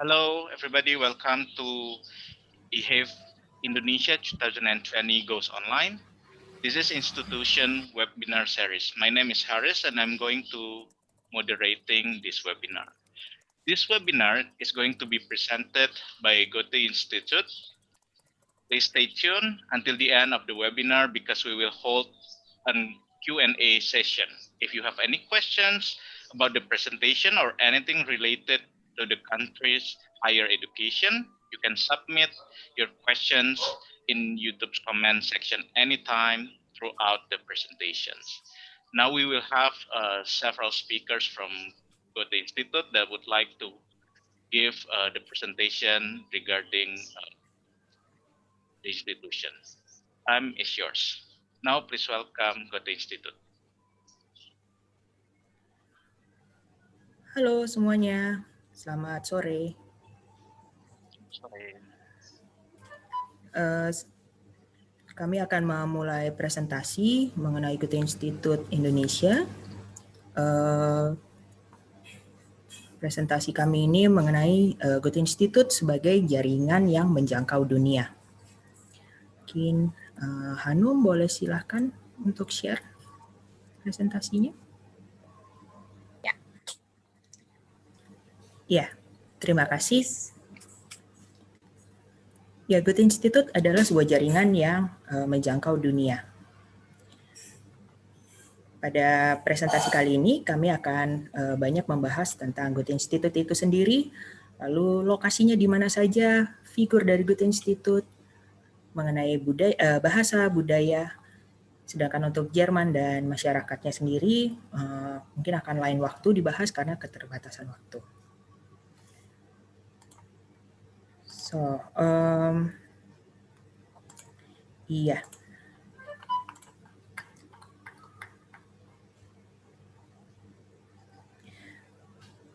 Hello, everybody. Welcome to EHAVE Indonesia 2020 Goes Online. This is Institution webinar series. My name is Haris, and I'm going to moderating this webinar. This webinar is going to be presented by Goethe Institute. Please stay tuned until the end of the webinar because we will hold a Q&A session. If you have any questions about the presentation or anything related to the country's higher education, you can submit your questions in YouTube's comment section anytime throughout the presentations. Now we will have several speakers from Goethe Institute that would like to give the presentation regarding the institution. Time is yours. Now please welcome Goethe Institute. Halo semuanya, selamat sore. Kami akan memulai presentasi mengenai Goethe Institute Indonesia. Presentasi kami ini mengenai Goethe Institute sebagai jaringan yang menjangkau dunia. Mungkin Hanum boleh silahkan untuk share presentasinya. Ya, terima kasih. Ya, Goethe Institute adalah sebuah jaringan yang menjangkau dunia. Pada presentasi kali ini, kami akan banyak membahas tentang Goethe Institute itu sendiri, lalu lokasinya di mana saja, figur dari Goethe Institute, mengenai bahasa, budaya, sedangkan untuk Jerman dan masyarakatnya sendiri, mungkin akan lain waktu dibahas karena keterbatasan waktu. Iya.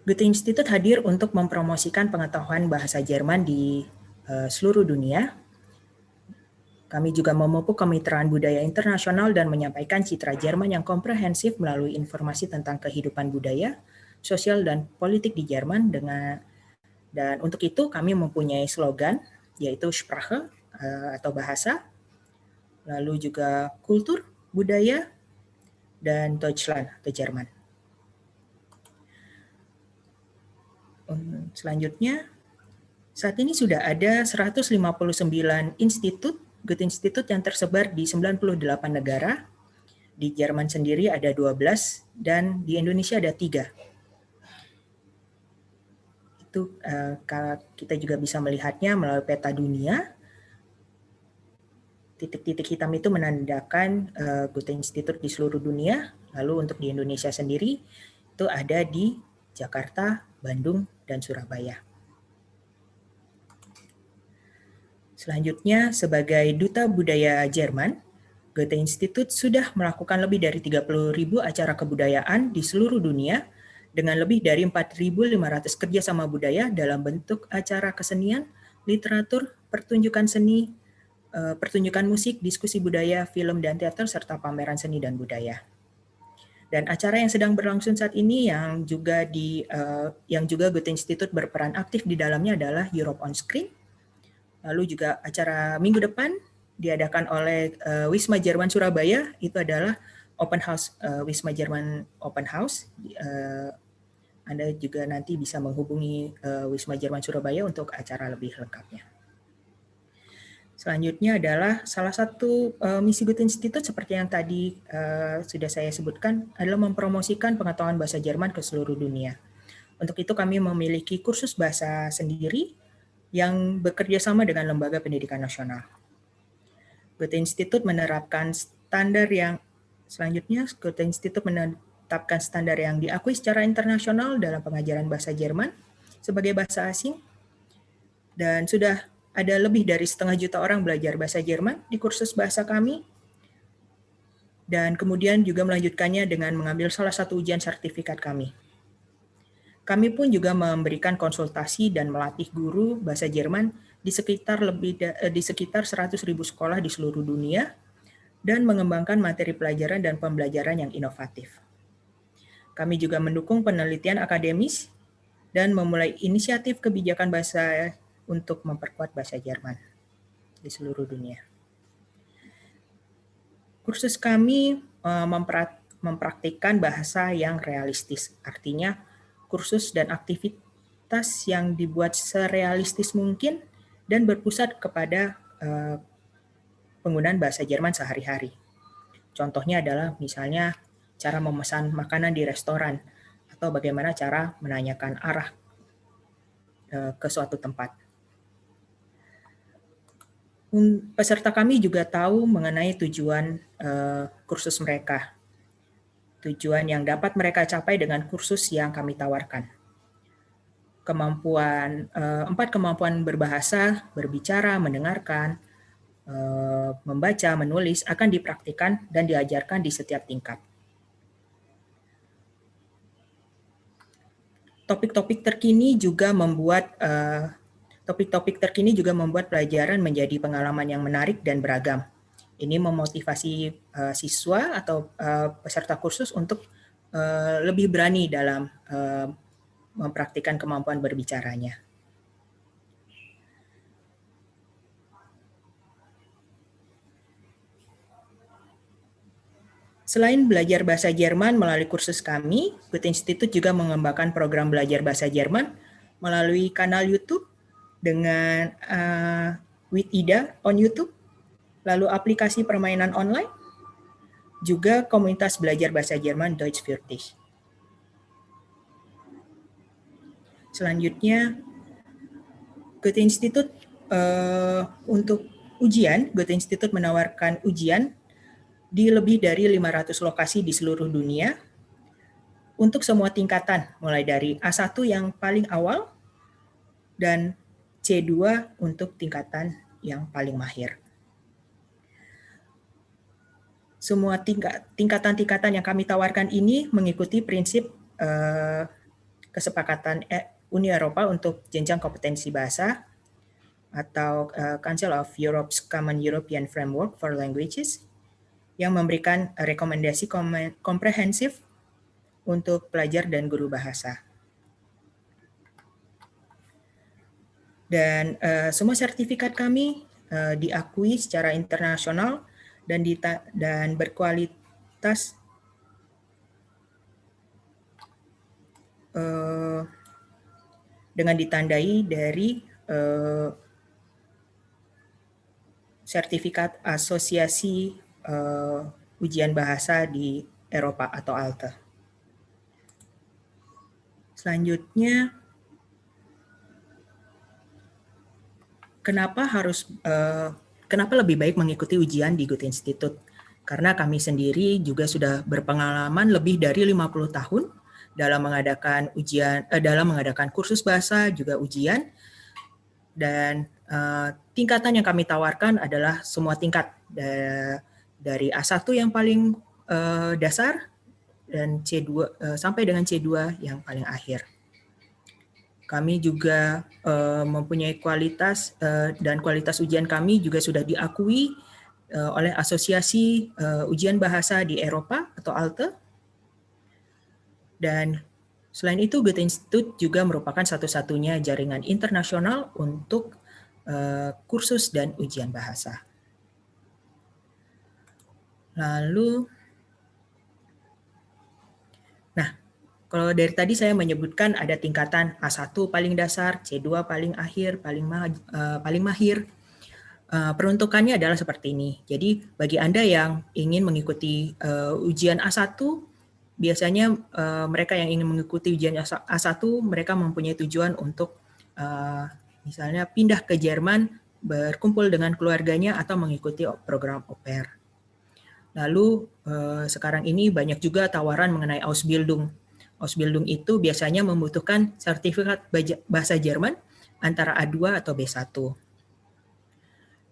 Goethe Institute hadir untuk mempromosikan pengetahuan bahasa Jerman di seluruh dunia. Kami juga memupuk kemitraan budaya internasional dan menyampaikan citra Jerman yang komprehensif melalui informasi tentang kehidupan budaya, sosial, dan politik di Jerman. Dan untuk itu kami mempunyai slogan, yaitu Sprache atau bahasa, lalu juga kultur, budaya, dan Deutschland atau Jerman. Selanjutnya, saat ini sudah ada 159 institut Goethe Institute yang tersebar di 98 negara. Di Jerman sendiri ada 12 dan di Indonesia ada 3. Itu kita juga bisa melihatnya melalui peta dunia. Titik-titik hitam itu menandakan Goethe Institute di seluruh dunia. Lalu untuk di Indonesia sendiri itu ada di Jakarta, Bandung, dan Surabaya. Selanjutnya, sebagai Duta Budaya Jerman, Goethe Institute sudah melakukan lebih dari 30.000 acara kebudayaan di seluruh dunia dengan lebih dari 4.500 kerjasama budaya dalam bentuk acara kesenian, literatur, pertunjukan seni, pertunjukan musik, diskusi budaya, film dan teater, serta pameran seni dan budaya. Dan acara yang sedang berlangsung saat ini yang juga Goethe Institute berperan aktif di dalamnya adalah Europe on Screen. Lalu juga acara minggu depan diadakan oleh Wisma Jerman Surabaya, itu adalah Open House, Wisma Jerman Open House. Anda juga nanti bisa menghubungi Wisma Jerman Surabaya untuk acara lebih lengkapnya. Selanjutnya adalah salah satu misi Goethe Institute seperti yang tadi sudah saya sebutkan adalah mempromosikan pengetahuan bahasa Jerman ke seluruh dunia. Untuk itu kami memiliki kursus bahasa sendiri yang bekerja sama dengan Lembaga Pendidikan Nasional. Goethe Institute menerapkan standar yang selanjutnya, Goethe Institute menetapkan standar yang diakui secara internasional dalam pengajaran bahasa Jerman sebagai bahasa asing, dan sudah ada lebih dari 500.000 orang belajar bahasa Jerman di kursus bahasa kami, dan kemudian juga melanjutkannya dengan mengambil salah satu ujian sertifikat kami. Kami pun juga memberikan konsultasi dan melatih guru bahasa Jerman di sekitar 100.000 sekolah di seluruh dunia dan mengembangkan materi pelajaran dan pembelajaran yang inovatif. Kami juga mendukung penelitian akademis dan memulai inisiatif kebijakan bahasa untuk memperkuat bahasa Jerman di seluruh dunia. Kursus kami mempraktikkan bahasa yang realistis, artinya kursus dan aktivitas yang dibuat serealistis mungkin dan berpusat kepada penggunaan bahasa Jerman sehari-hari. Contohnya adalah misalnya cara memesan makanan di restoran atau bagaimana cara menanyakan arah ke suatu tempat. Peserta kami juga tahu mengenai tujuan kursus mereka, tujuan yang dapat mereka capai dengan kursus yang kami tawarkan. Empat kemampuan berbahasa, berbicara, mendengarkan, membaca, menulis akan dipraktikkan dan diajarkan di setiap tingkat. Topik-topik terkini juga membuat pelajaran menjadi pengalaman yang menarik dan beragam. Ini memotivasi siswa atau peserta kursus untuk lebih berani dalam mempraktikkan kemampuan berbicaranya. Selain belajar bahasa Jerman melalui kursus kami, Goethe Institut juga mengembangkan program belajar bahasa Jerman melalui kanal YouTube dengan with Ida on YouTube, lalu aplikasi permainan online, juga komunitas belajar bahasa Jerman Deutsch für dich. Selanjutnya, Goethe Institut untuk ujian, Goethe Institut menawarkan ujian di lebih dari 500 lokasi di seluruh dunia untuk semua tingkatan, mulai dari A1 yang paling awal dan C2 untuk tingkatan yang paling mahir. Semua tingkatan-tingkatan yang kami tawarkan ini mengikuti prinsip kesepakatan Uni Eropa untuk jenjang kompetensi bahasa atau Council of Europe's Common European Framework for Languages yang memberikan rekomendasi komprehensif untuk pelajar dan guru bahasa. Dan semua sertifikat kami diakui secara internasional dan berkualitas dengan ditandai dari sertifikat asosiasi ujian bahasa di Eropa atau ALTE. Selanjutnya, kenapa lebih baik mengikuti ujian di Goethe Institut? Karena kami sendiri juga sudah berpengalaman lebih dari 50 tahun dalam mengadakan kursus bahasa, juga ujian, dan tingkatan yang kami tawarkan adalah semua tingkat dari A1 yang paling dasar dan C2 sampai dengan C2 yang paling akhir. Kami juga mempunyai kualitas dan kualitas ujian kami juga sudah diakui oleh Asosiasi Ujian Bahasa di Eropa atau ALTE. Dan selain itu, Goethe Institut juga merupakan satu-satunya jaringan internasional untuk kursus dan ujian bahasa. Lalu, kalau dari tadi saya menyebutkan ada tingkatan A1 paling dasar, C2 paling akhir, paling mahir. Peruntukannya adalah seperti ini. Jadi bagi Anda yang ingin mengikuti ujian A1, biasanya mereka yang ingin mengikuti ujian A1, mereka mempunyai tujuan untuk misalnya pindah ke Jerman, berkumpul dengan keluarganya, atau mengikuti program au pair. Lalu sekarang ini banyak juga tawaran mengenai Ausbildung. Ausbildung itu biasanya membutuhkan sertifikat bahasa Jerman antara A2 atau B1.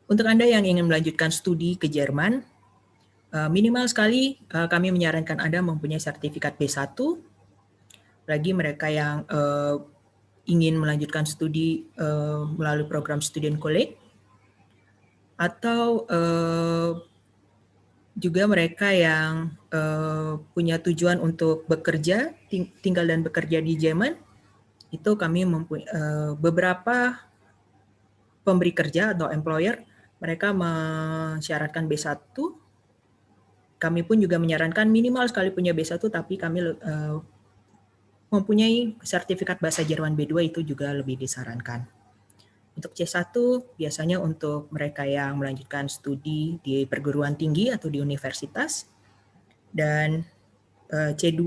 Untuk Anda yang ingin melanjutkan studi ke Jerman, minimal sekali kami menyarankan Anda mempunyai sertifikat B1. Bagi mereka yang ingin melanjutkan studi melalui program Student College, atau juga mereka yang punya tujuan untuk bekerja, tinggal dan bekerja di Jerman, itu kami mempunyai beberapa pemberi kerja atau employer, mereka mensyaratkan B1. Kami pun juga menyarankan minimal sekali punya B1, tapi kami mempunyai sertifikat bahasa Jerman B2 itu juga lebih disarankan. Untuk C1 biasanya untuk mereka yang melanjutkan studi di perguruan tinggi atau di universitas, dan C2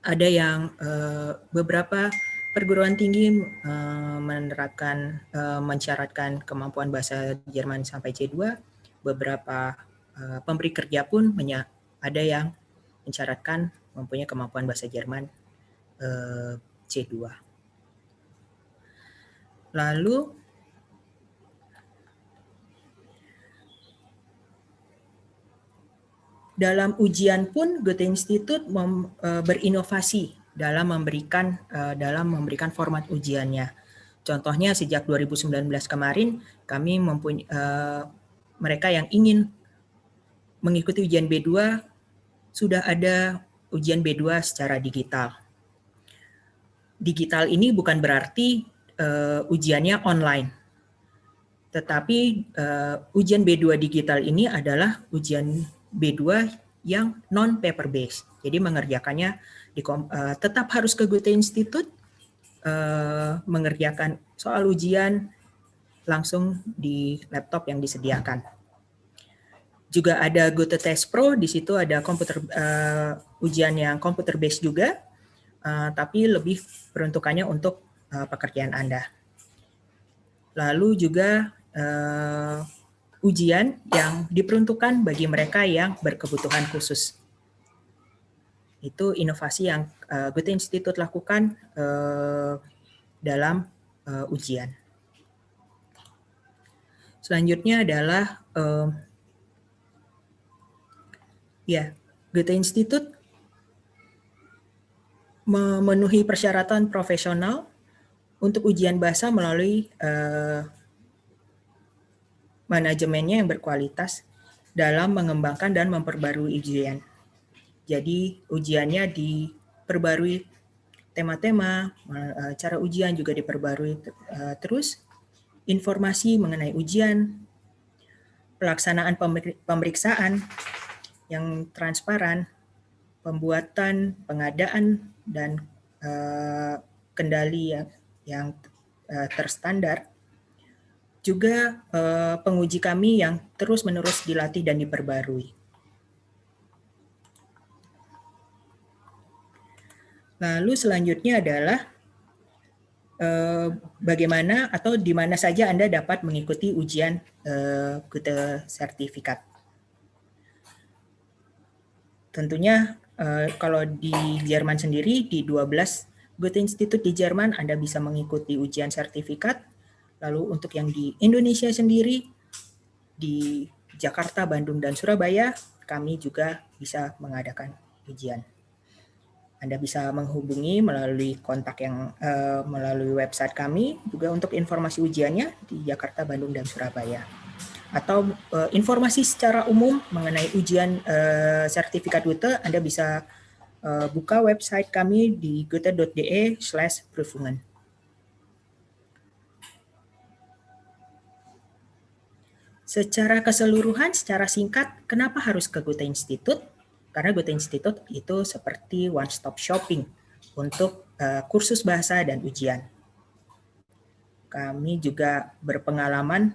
ada yang beberapa perguruan tinggi mensyaratkan kemampuan bahasa Jerman sampai C2, beberapa pemberi kerja pun ada yang mensyaratkan mempunyai kemampuan bahasa Jerman C2. Lalu dalam ujian pun Goethe-Institut berinovasi dalam memberikan format ujiannya. Contohnya sejak 2019 kemarin kami mempunyai mereka yang ingin mengikuti ujian B2 sudah ada ujian B2 secara digital. Digital ini bukan berarti ujiannya online, tetapi ujian B2 digital ini adalah ujian B2 yang non-paper based. Jadi mengerjakannya tetap harus ke Goethe-Institut, mengerjakan soal ujian langsung di laptop yang disediakan. Juga ada Goethe Test Pro, di situ ada ujian yang computer based juga, tapi lebih peruntukannya untuk pekerjaan Anda. Lalu juga ujian yang diperuntukkan bagi mereka yang berkebutuhan khusus. Itu inovasi yang Goethe-Institut lakukan dalam ujian. Selanjutnya adalah Goethe-Institut memenuhi persyaratan profesional untuk ujian bahasa melalui manajemennya yang berkualitas dalam mengembangkan dan memperbarui ujian. Jadi ujiannya diperbarui tema-tema, cara ujian juga diperbarui terus, informasi mengenai ujian, pelaksanaan pemeriksaan yang transparan, pembuatan, pengadaan, dan kendali yang terstandar. Juga penguji kami yang terus-menerus dilatih dan diperbarui. Lalu selanjutnya adalah bagaimana atau di mana saja Anda dapat mengikuti ujian Goethe sertifikat. Tentunya kalau di Jerman sendiri, di 12 Goethe-Institut di Jerman Anda bisa mengikuti ujian sertifikat. Lalu untuk yang di Indonesia sendiri, di Jakarta, Bandung, dan Surabaya, kami juga bisa mengadakan ujian. Anda bisa menghubungi melalui kontak yang melalui website kami juga untuk informasi ujiannya di Jakarta, Bandung, dan Surabaya. Atau informasi secara umum mengenai ujian sertifikat Goethe, Anda bisa buka website kami di goethe.de/prüfungen. Secara keseluruhan, secara singkat, kenapa harus ke Goethe-Institut? Karena Goethe-Institut itu seperti one-stop shopping untuk kursus bahasa dan ujian. Kami juga berpengalaman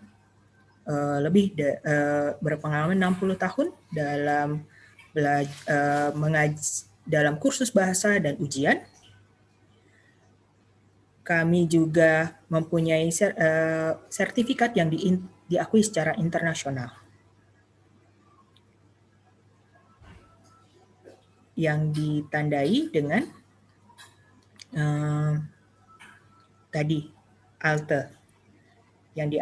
berpengalaman 60 tahun dalam kursus bahasa dan ujian. Kami juga mempunyai sertifikat yang diakui secara internasional, yang ditandai dengan tadi ALTE, yang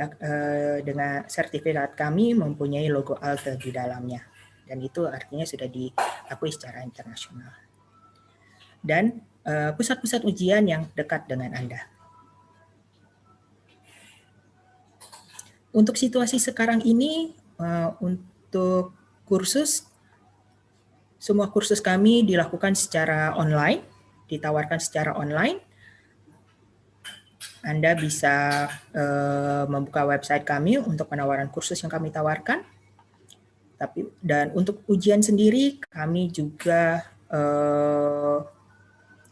dengan sertifikat kami mempunyai logo ALTE di dalamnya, dan itu artinya sudah diakui secara internasional. Dan pusat-pusat ujian yang dekat dengan Anda. Untuk situasi sekarang ini, untuk kursus, semua kursus kami dilakukan secara online, ditawarkan secara online, Anda bisa membuka website kami untuk penawaran kursus yang kami tawarkan. Dan untuk ujian sendiri, kami juga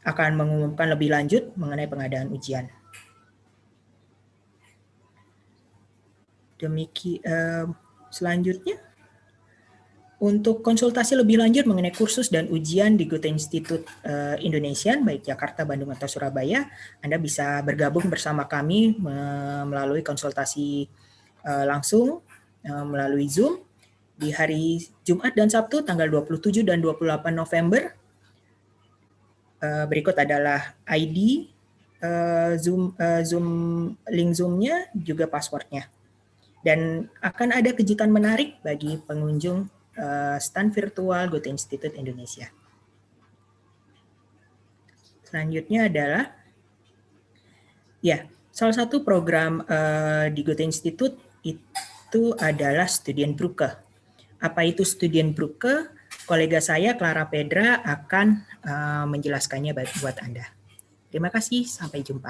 akan mengumumkan lebih lanjut mengenai pengadaan ujian. Selanjutnya, untuk konsultasi lebih lanjut mengenai kursus dan ujian di Goethe Institute Indonesia, baik Jakarta, Bandung, atau Surabaya, Anda bisa bergabung bersama kami melalui konsultasi langsung melalui Zoom di hari Jumat dan Sabtu tanggal 27 dan 28 November. Berikut adalah ID, Zoom link Zoom-nya, juga password-nya. Dan akan ada kejutan menarik bagi pengunjung stand virtual Goethe Institute Indonesia. Selanjutnya adalah, salah satu program di Goethe Institute itu adalah Studienbrücke. Apa itu Studienbrücke? Kolega saya, Clara Pedra, akan menjelaskannya buat Anda. Terima kasih, sampai jumpa.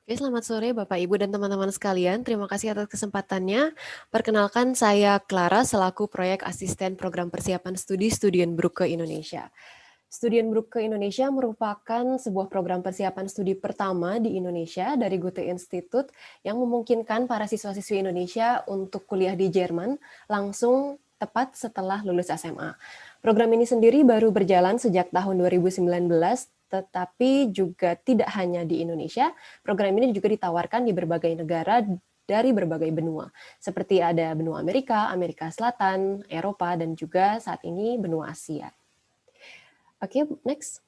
Oke, selamat sore Bapak, Ibu, dan teman-teman sekalian. Terima kasih atas kesempatannya. Perkenalkan, saya Clara selaku proyek asisten program persiapan studi Studienbrücke Indonesia. Studienbrücke Indonesia merupakan sebuah program persiapan studi pertama di Indonesia dari Goethe Institute yang memungkinkan para siswa-siswi Indonesia untuk kuliah di Jerman langsung tepat setelah lulus SMA. Program ini sendiri baru berjalan sejak tahun 2019, tetapi juga tidak hanya di Indonesia, program ini juga ditawarkan di berbagai negara dari berbagai benua, seperti ada benua Amerika, Amerika Selatan, Eropa, dan juga saat ini benua Asia. Oke, next.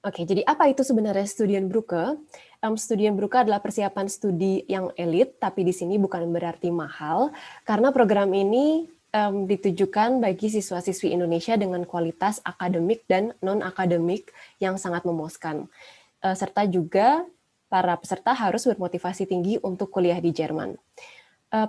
Oke, jadi apa itu sebenarnya Studienbrücke? Studienbrücke adalah persiapan studi yang elit, tapi di sini bukan berarti mahal, karena program ini ditujukan bagi siswa-siswi Indonesia dengan kualitas akademik dan non-akademik yang sangat memuaskan. Serta juga para peserta harus bermotivasi tinggi untuk kuliah di Jerman.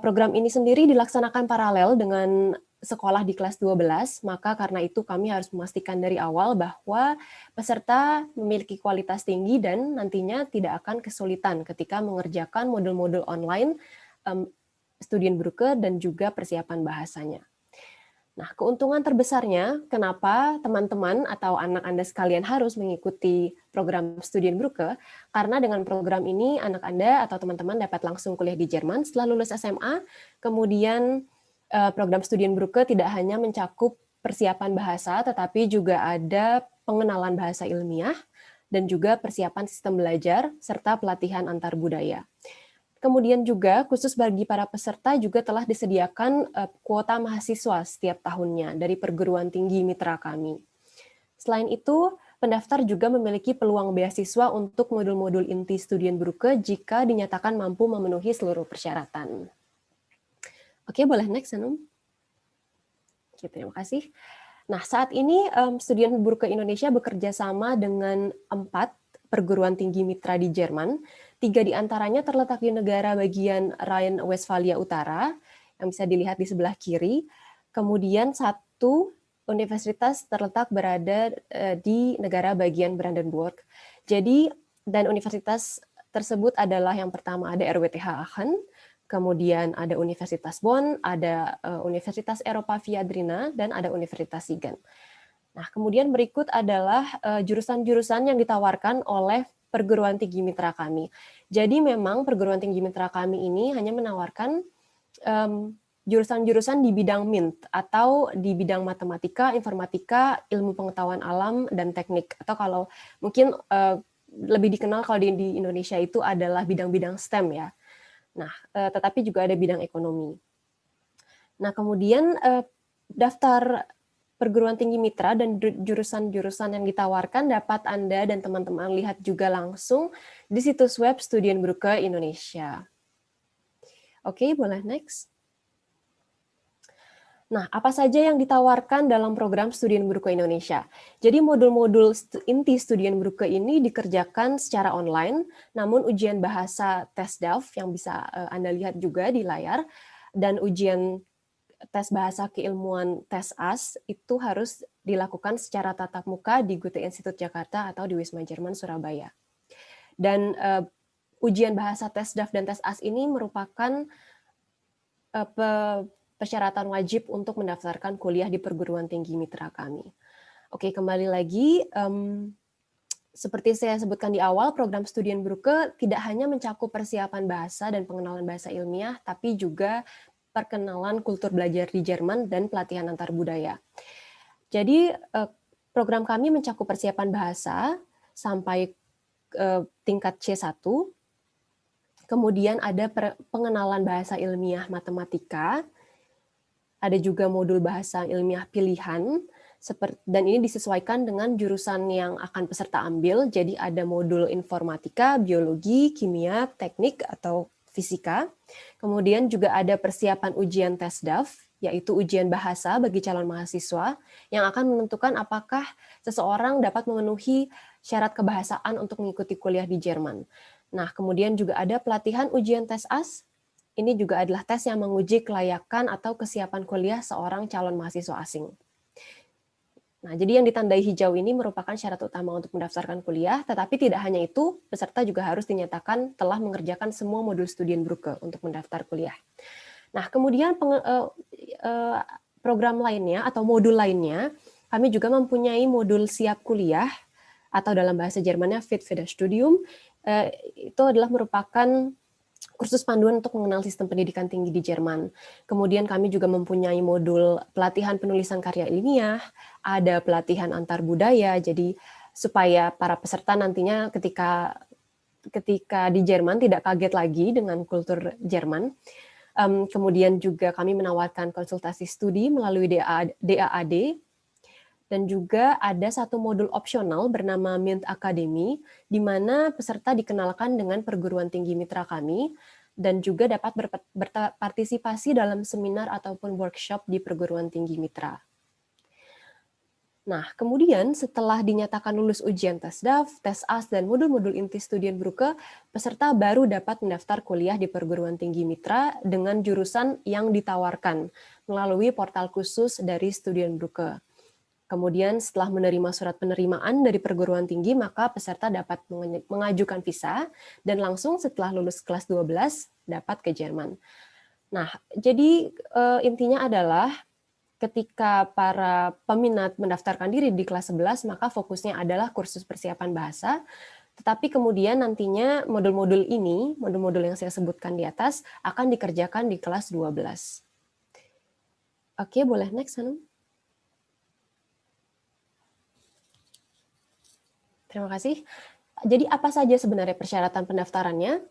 Program ini sendiri dilaksanakan paralel dengan sekolah di kelas 12, maka karena itu kami harus memastikan dari awal bahwa peserta memiliki kualitas tinggi dan nantinya tidak akan kesulitan ketika mengerjakan modul-modul online Studienbrücke dan juga persiapan bahasanya. Nah, keuntungan terbesarnya kenapa teman-teman atau anak Anda sekalian harus mengikuti program Studienbrücke, karena dengan program ini anak Anda atau teman-teman dapat langsung kuliah di Jerman setelah lulus SMA, kemudian program Studienbrücke tidak hanya mencakup persiapan bahasa, tetapi juga ada pengenalan bahasa ilmiah, dan juga persiapan sistem belajar, serta pelatihan antar budaya. Kemudian juga khusus bagi para peserta juga telah disediakan kuota mahasiswa setiap tahunnya dari perguruan tinggi mitra kami. Selain itu, pendaftar juga memiliki peluang beasiswa untuk modul-modul inti Studienbrücke jika dinyatakan mampu memenuhi seluruh persyaratan. Oke, boleh next, Hanum. Oke, terima kasih. Nah, saat ini Studienbrücke Indonesia bekerja sama dengan 4 perguruan tinggi mitra di Jerman. 3 diantaranya terletak di negara bagian Rhine-Westphalia Utara, yang bisa dilihat di sebelah kiri. Kemudian 1 universitas terletak berada di negara bagian Brandenburg. Jadi, dan universitas tersebut adalah yang pertama ada RWTH Aachen, kemudian ada Universitas Bonn, ada Universitas Eropa Viadrina, dan ada Universitas Siegen. Nah, kemudian berikut adalah jurusan-jurusan yang ditawarkan oleh perguruan tinggi mitra kami. Jadi memang perguruan tinggi mitra kami ini hanya menawarkan jurusan-jurusan di bidang MINT atau di bidang matematika, informatika, ilmu pengetahuan alam, dan teknik. Atau kalau mungkin lebih dikenal kalau di Indonesia itu adalah bidang-bidang STEM ya. Nah, tetapi juga ada bidang ekonomi. Nah, kemudian daftar perguruan tinggi mitra dan jurusan-jurusan yang ditawarkan dapat Anda dan teman-teman lihat juga langsung di situs web Studienbrücke Indonesia. Oke, boleh next. Nah, apa saja yang ditawarkan dalam program Studienbrücke Indonesia? Jadi modul-modul inti Studienbrücke ini dikerjakan secara online, namun ujian bahasa TESDAF yang bisa Anda lihat juga di layar, dan ujian tes bahasa keilmuan tes AS itu harus dilakukan secara tatap muka di Goethe Institut Jakarta atau di Wisma Jerman Surabaya. Dan ujian bahasa tes DAF dan tes AS ini merupakan persyaratan wajib untuk mendaftarkan kuliah di perguruan tinggi mitra kami. Oke, kembali lagi. Seperti saya sebutkan di awal, program Studienbrücke tidak hanya mencakup persiapan bahasa dan pengenalan bahasa ilmiah, tapi juga perkenalan kultur belajar di Jerman dan pelatihan antar budaya. Jadi program kami mencakup persiapan bahasa sampai tingkat C1, kemudian ada pengenalan bahasa ilmiah matematika, ada juga modul bahasa ilmiah pilihan, dan ini disesuaikan dengan jurusan yang akan peserta ambil, jadi ada modul informatika, biologi, kimia, teknik, atau fisika. Kemudian juga ada persiapan ujian tes DAF, yaitu ujian bahasa bagi calon mahasiswa, yang akan menentukan apakah seseorang dapat memenuhi syarat kebahasaan untuk mengikuti kuliah di Jerman. Nah, kemudian juga ada pelatihan ujian tes AS, ini juga adalah tes yang menguji kelayakan atau kesiapan kuliah seorang calon mahasiswa asing. Nah, jadi yang ditandai hijau ini merupakan syarat utama untuk mendaftarkan kuliah, tetapi tidak hanya itu, peserta juga harus dinyatakan telah mengerjakan semua modul Studienbrücke untuk mendaftar kuliah. Nah, kemudian program lainnya atau modul lainnya, kami juga mempunyai modul siap kuliah, atau dalam bahasa Jermannya Fit für das Studium, itu adalah merupakan kursus panduan untuk mengenal sistem pendidikan tinggi di Jerman. Kemudian kami juga mempunyai modul pelatihan penulisan karya ilmiah, ada pelatihan antar budaya, jadi supaya para peserta nantinya ketika di Jerman tidak kaget lagi dengan kultur Jerman. Kemudian juga kami menawarkan konsultasi studi melalui DAAD, dan juga ada satu modul opsional bernama MINT Academy, di mana peserta dikenalkan dengan perguruan tinggi mitra kami, dan juga dapat berpartisipasi dalam seminar ataupun workshop di perguruan tinggi mitra. Nah, kemudian setelah dinyatakan lulus ujian tes DAF, tes AS, dan modul-modul inti Studienbrücke, peserta baru dapat mendaftar kuliah di perguruan tinggi mitra dengan jurusan yang ditawarkan melalui portal khusus dari Studienbrücke. Kemudian setelah menerima surat penerimaan dari perguruan tinggi, maka peserta dapat mengajukan visa dan langsung setelah lulus kelas 12 dapat ke Jerman. Nah, jadi intinya adalah ketika para peminat mendaftarkan diri di kelas 11, maka fokusnya adalah kursus persiapan bahasa, tetapi kemudian nantinya modul-modul ini, modul-modul yang saya sebutkan di atas, akan dikerjakan di kelas 12. Oke, boleh next, Hanum. Terima kasih. Jadi apa saja sebenarnya persyaratan pendaftarannya?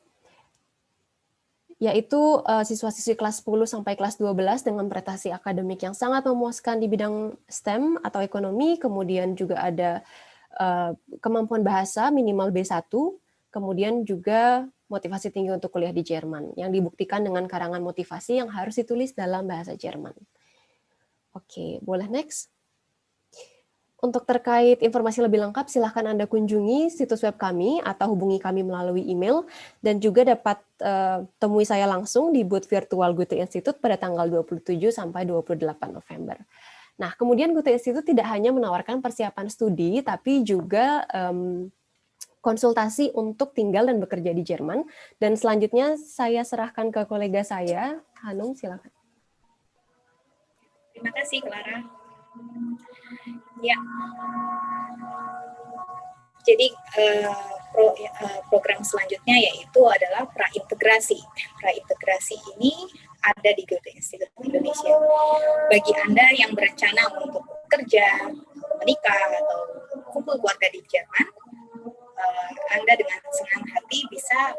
Yaitu siswa-siswi kelas 10 sampai kelas 12 dengan prestasi akademik yang sangat memuaskan di bidang STEM atau ekonomi, kemudian juga ada kemampuan bahasa minimal B1, kemudian juga motivasi tinggi untuk kuliah di Jerman, yang dibuktikan dengan karangan motivasi yang harus ditulis dalam bahasa Jerman. Oke, boleh next. Untuk terkait informasi lebih lengkap, silahkan Anda kunjungi situs web kami atau hubungi kami melalui email, dan juga dapat temui saya langsung di booth virtual Goethe Institut pada tanggal 27 sampai 28 November. Nah, kemudian Goethe Institut tidak hanya menawarkan persiapan studi, tapi juga konsultasi untuk tinggal dan bekerja di Jerman. Dan selanjutnya saya serahkan ke kolega saya, Hanum, silakan. Terima kasih, Clara. Ya, jadi program selanjutnya yaitu adalah praintegrasi. Praintegrasi ini ada di Goethe Institut Indonesia. Bagi Anda yang berencana untuk bekerja, menikah, atau kumpul keluarga di Jerman, Anda dengan senang hati bisa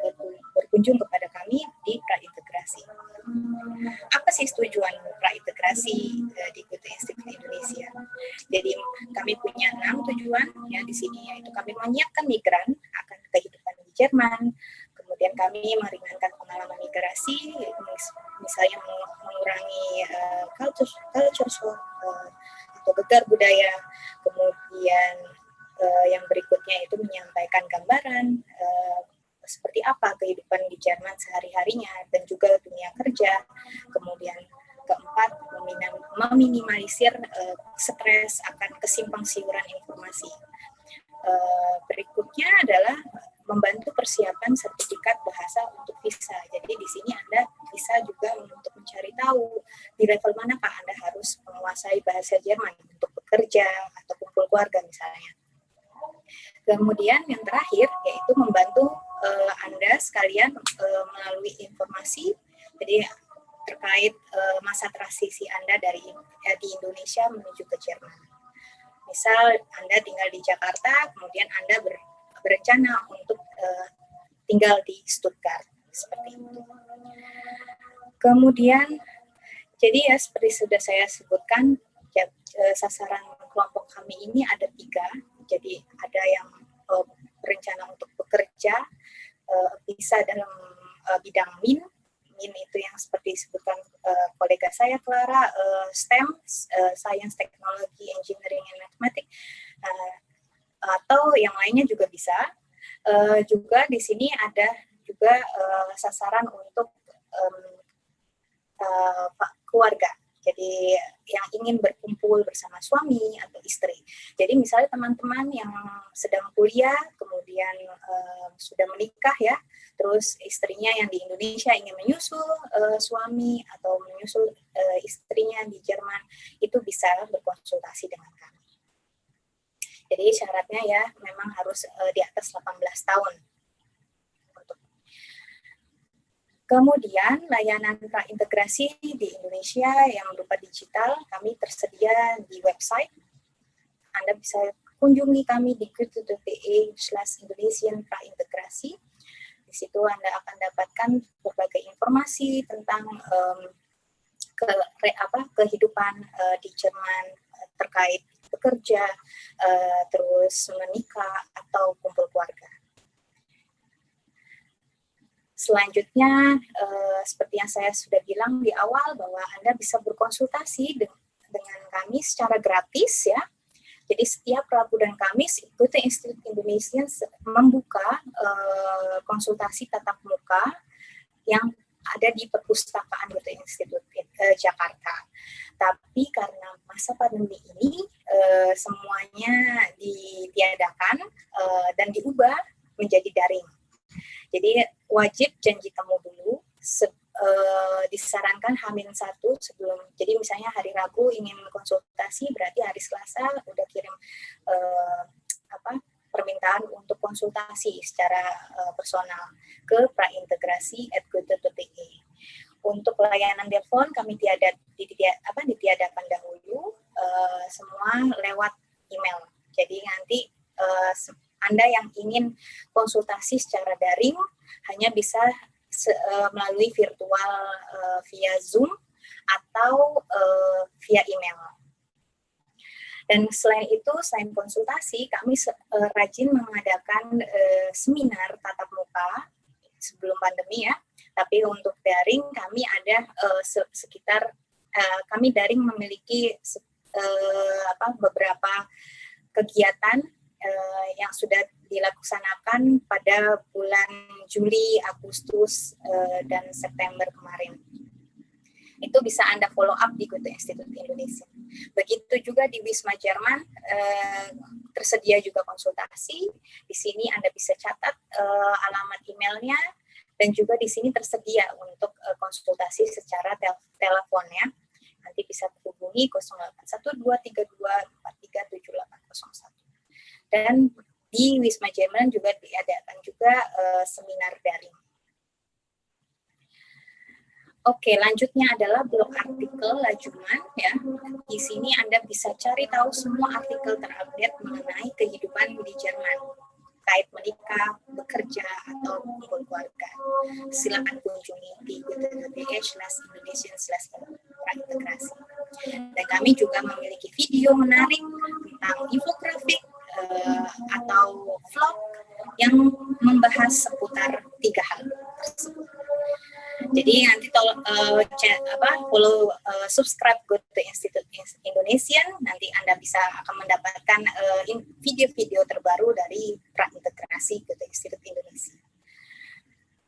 berkunjung kepada kami di praintegrasi. Apa sih tujuan praintegrasi di Goethe Institut Indonesia? Jadi kami punya 6 tujuan ya di sini, yaitu kami menyiapkan migran akan kehidupan di Jerman, kemudian kami meringankan pengalaman migrasi, misalnya mengurangi culture shock atau gegar budaya, kemudian yang berikutnya itu menyampaikan gambaran seperti apa kehidupan di Jerman sehari-harinya dan juga dunia kerja. Kemudian keempat, meminimalisir stres akan kesimpang siuran informasi. Berikutnya adalah membantu persiapan sertifikat bahasa untuk visa. Jadi di sini Anda bisa juga untuk mencari tahu di level manakah Anda harus menguasai bahasa Jerman untuk bekerja atau kumpul keluarga misalnya. Kemudian yang terakhir yaitu membantu Anda sekalian melalui informasi jadi terkait masa transisi Anda dari di Indonesia menuju ke Jerman. Misal Anda tinggal di Jakarta, kemudian Anda berencana untuk tinggal di Stuttgart seperti itu. Kemudian jadi ya seperti sudah saya sebutkan ya, sasaran kelompok kami ini ada 3. Jadi ada yang berencana untuk bekerja bisa dalam bidang MIN itu yang seperti disebutkan kolega saya Clara, STEM, Science, Technology, Engineering, and Mathematics, atau yang lainnya juga bisa. Juga di sini ada juga sasaran untuk keluarga. Jadi yang ingin berkumpul bersama suami atau istri. Jadi misalnya teman-teman yang sedang kuliah, kemudian sudah menikah ya, terus istrinya yang di Indonesia ingin menyusul suami atau menyusul istrinya di Jerman, itu bisa berkonsultasi dengan kami. Jadi syaratnya ya memang harus di atas 18 tahun. Kemudian layanan praintegrasi di Indonesia yang berupa digital kami tersedia di website. Anda bisa kunjungi kami di goethe.de/Indonesian praintegrasi. Di situ Anda akan dapatkan berbagai informasi tentang kehidupan di Jerman terkait bekerja, terus menikah atau kumpul keluarga. Selanjutnya, seperti yang saya sudah bilang di awal bahwa Anda bisa berkonsultasi dengan kami secara gratis ya. Jadi setiap Rabu dan Kamis Goethe Institut Indonesia membuka konsultasi tatap muka yang ada di perpustakaan Goethe Institut Jakarta. Tapi karena masa pandemi ini semuanya ditiadakan dan diubah menjadi daring. Jadi wajib janji temu dulu, disarankan H-1 sebelum, jadi misalnya hari Rabu ingin konsultasi, berarti hari Selasa udah kirim permintaan untuk konsultasi secara personal ke praintegrasi@goethe.de. Untuk layanan telepon kami ditiadakan dahulu, semua lewat email. Jadi nanti Anda yang ingin konsultasi secara daring hanya bisa melalui virtual via Zoom atau via email. Dan selain itu, selain konsultasi, kami rajin mengadakan seminar tatap muka sebelum pandemi ya. Tapi untuk daring kami ada sekitar kami daring memiliki beberapa kegiatan yang sudah dilaksanakan pada bulan Juli, Agustus, dan September kemarin. Itu bisa Anda follow up di Goethe Institut Indonesia. Begitu juga di Wisma Jerman, tersedia juga konsultasi. Di sini Anda bisa catat alamat emailnya, dan juga di sini tersedia untuk konsultasi secara telepon ya. Nanti bisa terhubungi 081232437801. Dan di Wisma Jerman juga diadakan juga seminar daring. Oke, lanjutnya adalah blog artikel Lajuman ya. Di sini Anda bisa cari tahu semua artikel terupdate mengenai kehidupan di Jerman, terkait menikah, bekerja, atau kumpul keluarga. Silakan kunjungi di goethe.de/Indonesian/praintegrasi. Dan kami juga memiliki video menarik tentang infografik atau vlog yang membahas seputar 3 hal tersebut. Jadi nanti follow subscribe Goethe Institut Indonesia, nanti Anda akan mendapatkan video-video terbaru dari praintegrasi Goethe Institut Indonesia.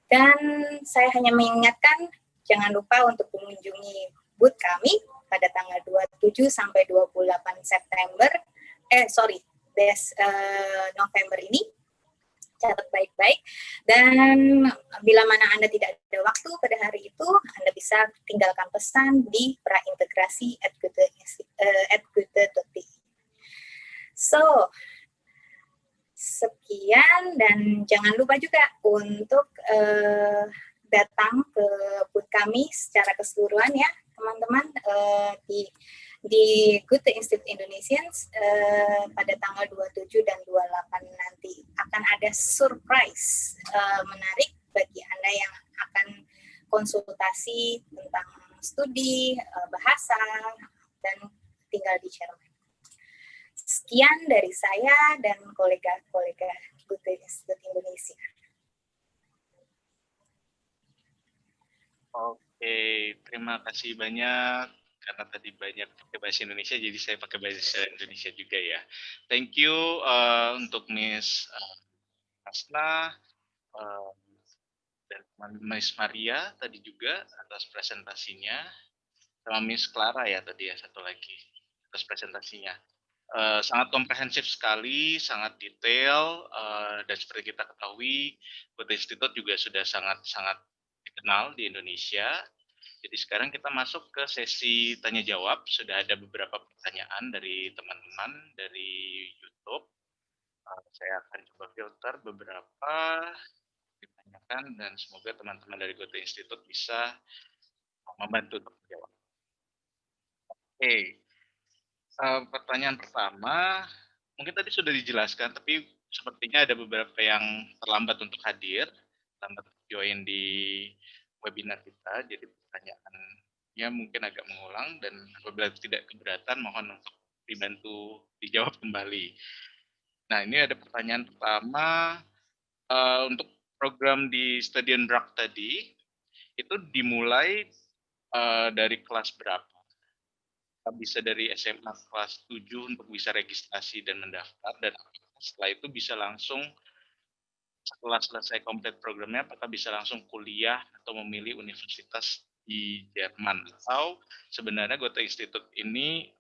Dan saya hanya mengingatkan jangan lupa untuk mengunjungi booth kami pada tanggal 27 sampai 28 September, November ini. Catat baik-baik, dan bila mana Anda tidak ada waktu pada hari itu, Anda bisa tinggalkan pesan di praintegrasi@goethe.di. So, sekian, dan jangan lupa juga untuk datang ke booth kami secara keseluruhan ya teman-teman, di Goethe Institute Indonesians pada tanggal 27 dan 28 nanti akan ada surprise menarik bagi Anda yang akan konsultasi tentang studi bahasa dan tinggal di Jerman. Sekian dari saya dan kolega-kolega Goethe Institute Indonesia. Oke, terima kasih banyak. Karena tadi banyak pakai bahasa Indonesia, jadi saya pakai bahasa Indonesia juga ya. Thank you untuk Miss Hasna dan Miss Maria tadi juga atas presentasinya, sama Miss Clara ya tadi ya satu lagi atas presentasinya. Sangat komprehensif sekali, sangat detail, dan seperti kita ketahui, Goethe Institute juga sudah sangat dikenal di Indonesia. Jadi sekarang kita masuk ke sesi tanya jawab. Sudah ada beberapa pertanyaan dari teman-teman dari YouTube. Saya akan coba filter beberapa ditanyakan, dan semoga teman-teman dari Goethe Institute bisa membantu untuk menjawab. Oke, pertanyaan pertama mungkin tadi sudah dijelaskan, tapi sepertinya ada beberapa yang terlambat untuk hadir, terlambat join di webinar kita, jadi pertanyaannya mungkin agak mengulang, dan apabila tidak keberatan mohon untuk dibantu dijawab kembali. Nah, ini ada pertanyaan pertama, untuk program di Studienbrück tadi itu dimulai dari kelas berapa? Bisa dari SMA kelas 7 untuk bisa registrasi dan mendaftar, dan setelah itu bisa langsung setelah selesai komplit programnya, apakah bisa langsung kuliah atau memilih universitas di Jerman, atau sebenarnya Goethe Institute ini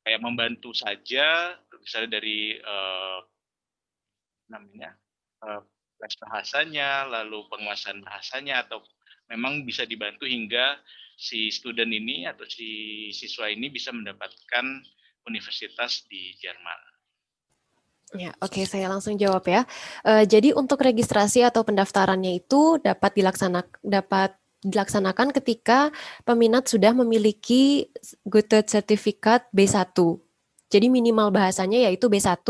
kayak membantu saja, misalnya dari les bahasanya, lalu penguasaan bahasanya, atau memang bisa dibantu hingga si student ini atau si siswa ini bisa mendapatkan universitas di Jerman. Ya, oke, saya langsung jawab ya. Jadi untuk registrasi atau pendaftarannya itu dapat dilaksanakan ketika peminat sudah memiliki Goethe Sertifikat B1. Jadi minimal bahasanya yaitu B1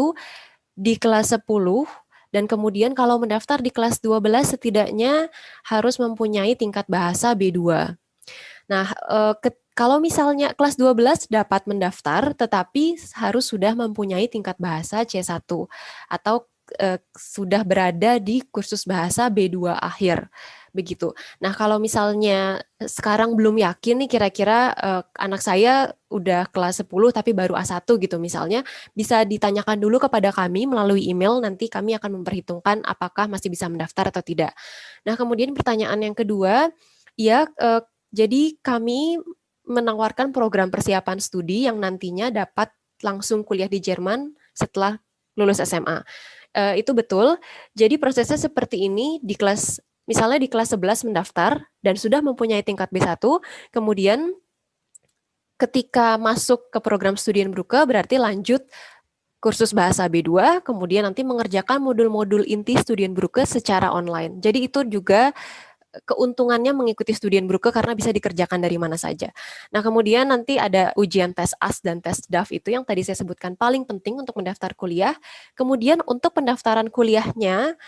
di kelas 10, dan kemudian kalau mendaftar di kelas 12 setidaknya harus mempunyai tingkat bahasa B2. Nah, kalau misalnya kelas 12 dapat mendaftar, tetapi harus sudah mempunyai tingkat bahasa C1 atau sudah berada di kursus bahasa B2 akhir, begitu. Nah, kalau misalnya sekarang belum yakin nih kira-kira anak saya udah kelas 10 tapi baru A1 gitu misalnya, bisa ditanyakan dulu kepada kami melalui email, nanti kami akan memperhitungkan apakah masih bisa mendaftar atau tidak. Nah, kemudian pertanyaan yang kedua, ya jadi kami menawarkan program persiapan studi yang nantinya dapat langsung kuliah di Jerman setelah lulus SMA. Itu betul. Jadi prosesnya seperti ini, misalnya di kelas 11 mendaftar dan sudah mempunyai tingkat B1, kemudian ketika masuk ke program Studienbrücke berarti lanjut kursus bahasa B2, kemudian nanti mengerjakan modul-modul inti Studienbrücke secara online. Jadi itu juga keuntungannya mengikuti Studienbrücke karena bisa dikerjakan dari mana saja. Nah, kemudian nanti ada ujian tes AS dan tes DAF itu yang tadi saya sebutkan paling penting untuk mendaftar kuliah. Kemudian untuk pendaftaran kuliahnya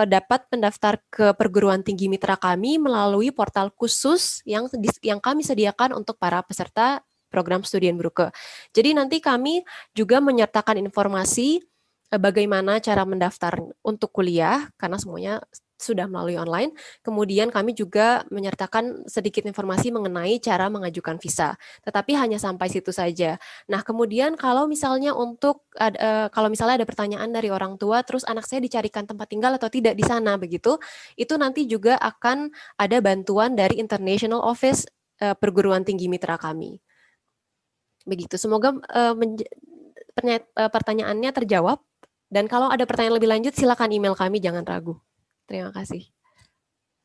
dapat mendaftar ke perguruan tinggi mitra kami melalui portal khusus yang kami sediakan untuk para peserta program Studienbrücke. Jadi nanti kami juga menyertakan informasi bagaimana cara mendaftar untuk kuliah karena semuanya sudah melalui online. Kemudian kami juga menyertakan sedikit informasi mengenai cara mengajukan visa. Tetapi hanya sampai situ saja. Nah, kemudian kalau misalnya ada pertanyaan dari orang tua, terus anak saya dicarikan tempat tinggal atau tidak di sana begitu, itu nanti juga akan ada bantuan dari International Office perguruan tinggi mitra kami. Begitu, semoga pertanyaannya terjawab. Dan kalau ada pertanyaan lebih lanjut, silakan email kami, jangan ragu. Terima kasih.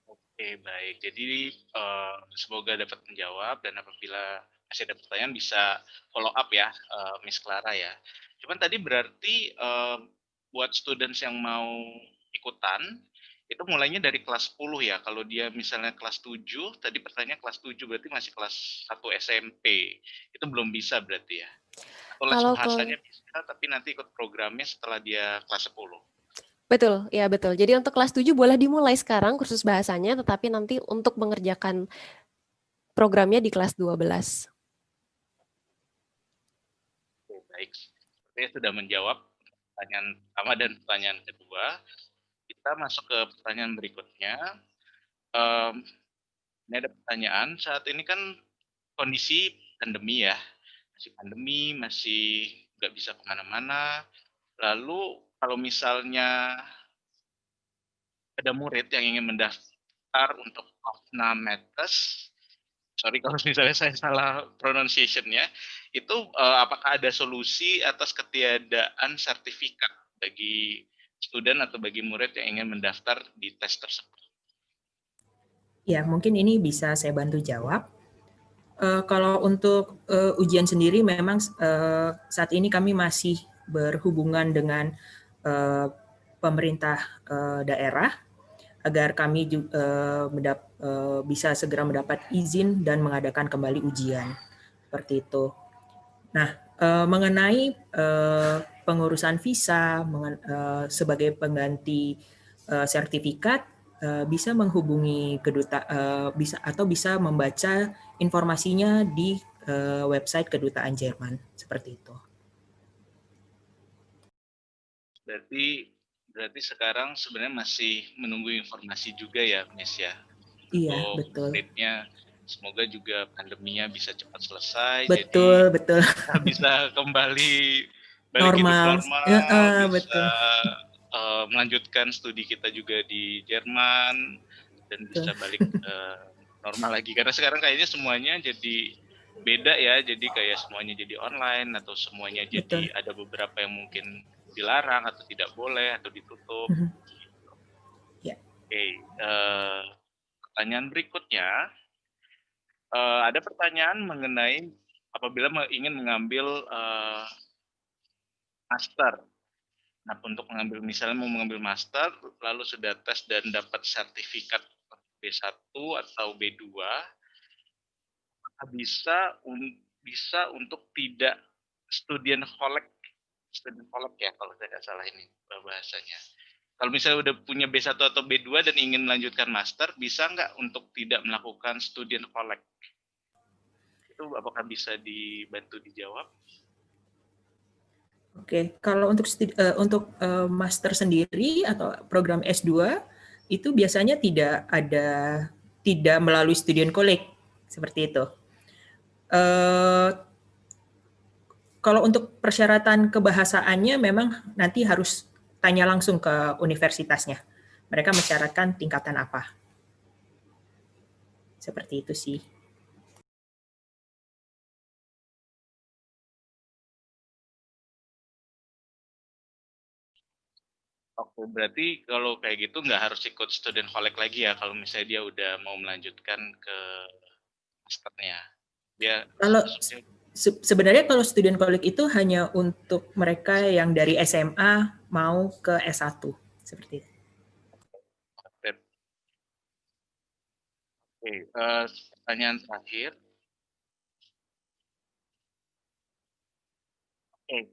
Oke, baik. Jadi semoga dapat menjawab, dan apabila masih ada pertanyaan bisa follow up ya, Miss Clara ya. Cuman tadi berarti buat students yang mau ikutan, itu mulainya dari kelas 10 ya. Kalau dia misalnya kelas 7, tadi pertanyaan kelas 7 berarti masih kelas 1 SMP. Itu belum bisa berarti ya? Atau les bahasanya bisa, tapi nanti ikut programnya setelah dia kelas 10. Betul, ya betul. Jadi untuk kelas 7 boleh dimulai sekarang kursus bahasanya, tetapi nanti untuk mengerjakan programnya di kelas 12. Oke, baik. Sepertinya sudah menjawab pertanyaan pertama dan pertanyaan kedua. Kita masuk ke pertanyaan berikutnya. Ini ada pertanyaan, saat ini kan kondisi pandemi ya. Masih pandemi, masih nggak bisa kemana-mana. Lalu kalau misalnya ada murid yang ingin mendaftar untuk OFNA Matters, sorry kalau misalnya saya salah pronunciation-nya, itu apakah ada solusi atas ketiadaan sertifikat bagi student atau bagi murid yang ingin mendaftar di tes tersebut? Ya, mungkin ini bisa saya bantu jawab. Kalau untuk ujian sendiri memang saat ini kami masih berhubungan dengan pemerintah daerah agar kami juga bisa segera mendapat izin dan mengadakan kembali ujian. Seperti itu. Nah, mengenai pengurusan visa sebagai pengganti sertifikat, bisa menghubungi bisa membaca informasinya di website Kedutaan Jerman, seperti itu. Berarti sekarang sebenarnya masih menunggu informasi juga ya, Miss ya? Iya, betul. Muridnya semoga juga pandeminya bisa cepat selesai, betul, jadi betul. bisa kembali Normal. hidup normal, bisa Betul. Melanjutkan studi kita juga di Jerman, dan bisa balik normal lagi. Karena sekarang kayaknya semuanya jadi beda ya, jadi kayak semuanya jadi online, atau semuanya jadi ada beberapa yang mungkin dilarang atau tidak boleh atau ditutup. Ya. Oke, pertanyaan berikutnya, ada pertanyaan mengenai apabila ingin mengambil master. Nah, untuk misalnya mau mengambil master, lalu sudah tes dan dapat sertifikat B1 atau B2, bisa untuk tidak student collect ya, kalau saya nggak salah ini bahasanya. Kalau misalnya udah punya B1 atau B2 dan ingin melanjutkan master, bisa nggak untuk tidak melakukan student collect? Itu apakah bisa dibantu dijawab? Oke, kalau untuk master sendiri atau program S2 itu biasanya tidak melalui student collect seperti itu. Kalau untuk persyaratan kebahasaannya memang nanti harus tanya langsung ke universitasnya. Mereka mensyaratkan tingkatan apa. Seperti itu sih. Oke, berarti kalau kayak gitu nggak harus ikut student collect lagi ya, kalau misalnya dia udah mau melanjutkan ke masternya. Kalau sebenarnya kalau student collect itu hanya untuk mereka yang dari SMA mau ke S1, seperti itu. Oke, pertanyaan terakhir. Oke,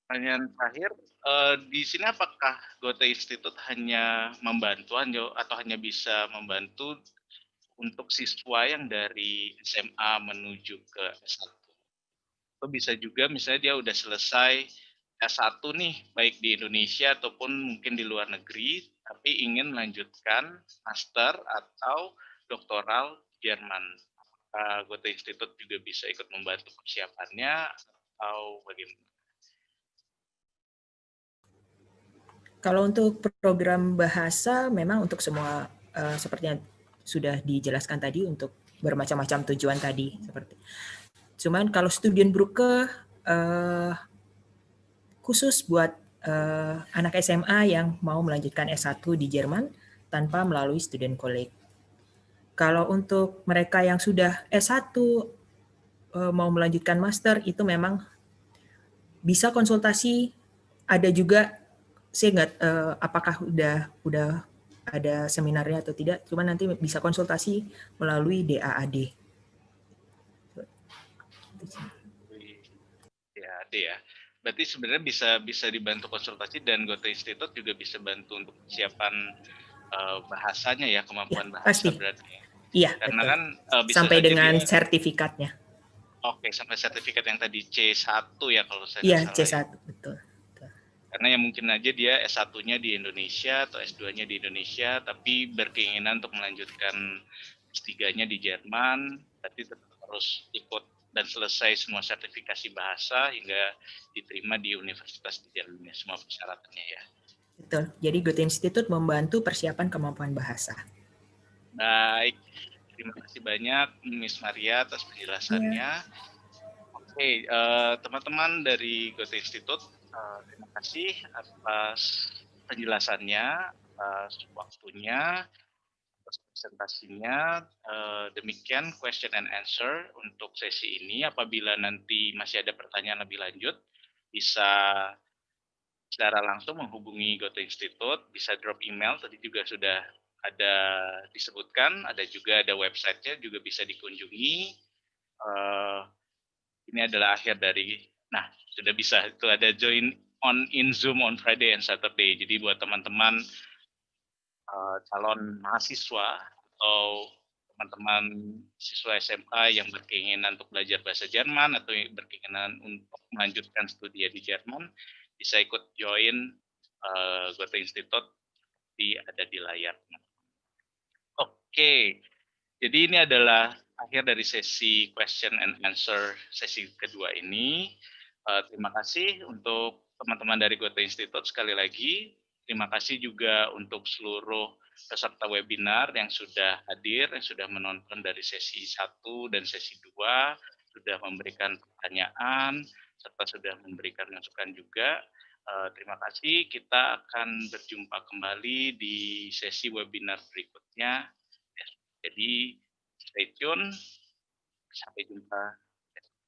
pertanyaan terakhir, di sini apakah Goethe Institute hanya membantu atau hanya bisa membantu untuk siswa yang dari SMA menuju ke S1? Atau bisa juga misalnya dia udah selesai S1 nih, baik di Indonesia ataupun mungkin di luar negeri, tapi ingin melanjutkan master atau doktoral Jerman. Goethe Institute juga bisa ikut membantu persiapannya atau bagaimana? Kalau untuk program bahasa memang untuk semua seperti yang sudah dijelaskan tadi untuk bermacam-macam tujuan tadi. Cuman kalau Studienbrücke khusus buat anak SMA yang mau melanjutkan S1 di Jerman tanpa melalui Student College. Kalau untuk mereka yang sudah S1 mau melanjutkan master, itu memang bisa konsultasi. Ada juga, saya nggak apakah udah ada seminarnya atau tidak, cuma nanti bisa konsultasi melalui DAAD. DAAD ya. Berarti sebenarnya bisa dibantu konsultasi, dan Goethe Institute juga bisa bantu untuk persiapan bahasanya ya, kemampuan bahasa pasti. berarti. Iya, karena betul. kan bisa sampai dengan dia, sertifikatnya. Oke, sampai sertifikat yang tadi C1 ya kalau saya Iya, nggak salah. C1, ya. Betul. Karena ya mungkin aja dia S1-nya di Indonesia atau S2-nya di Indonesia, tapi berkeinginan untuk melanjutkan S3-nya di Jerman, berarti tetap harus ikut dan selesai semua sertifikasi bahasa hingga diterima di universitas di Jerman, semua persyaratannya ya. Betul. Jadi Goethe Institute membantu persiapan kemampuan bahasa. Baik, terima kasih banyak Miss Maria atas penjelasannya. Oke, teman-teman dari Goethe Institute, terima kasih atas penjelasannya, atas waktunya, atas presentasinya. Demikian question and answer untuk sesi ini. Apabila nanti masih ada pertanyaan lebih lanjut, bisa secara langsung menghubungi Goethe Institute, bisa drop email, tadi juga sudah ada disebutkan, ada websitenya, juga bisa dikunjungi. Ini adalah akhir dari, nah sudah bisa, itu ada join in Zoom on Friday and Saturday. Jadi buat teman-teman calon mahasiswa atau teman-teman siswa SMA yang berkeinginan untuk belajar bahasa Jerman atau yang berkeinginan untuk melanjutkan studi di Jerman, bisa ikut join Goethe Institute ada di layar. Oke, jadi ini adalah akhir dari sesi question and answer sesi kedua ini. Terima kasih untuk teman-teman dari Goethe Institute sekali lagi. Terima kasih juga untuk seluruh peserta webinar yang sudah hadir, yang sudah menonton dari sesi 1 dan sesi 2, sudah memberikan pertanyaan, serta sudah memberikan masukan juga. Terima kasih, kita akan berjumpa kembali di sesi webinar berikutnya. Jadi stay tune, sampai jumpa.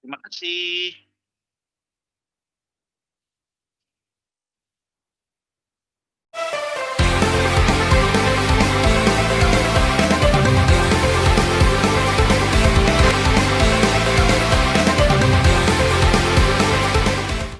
Terima kasih.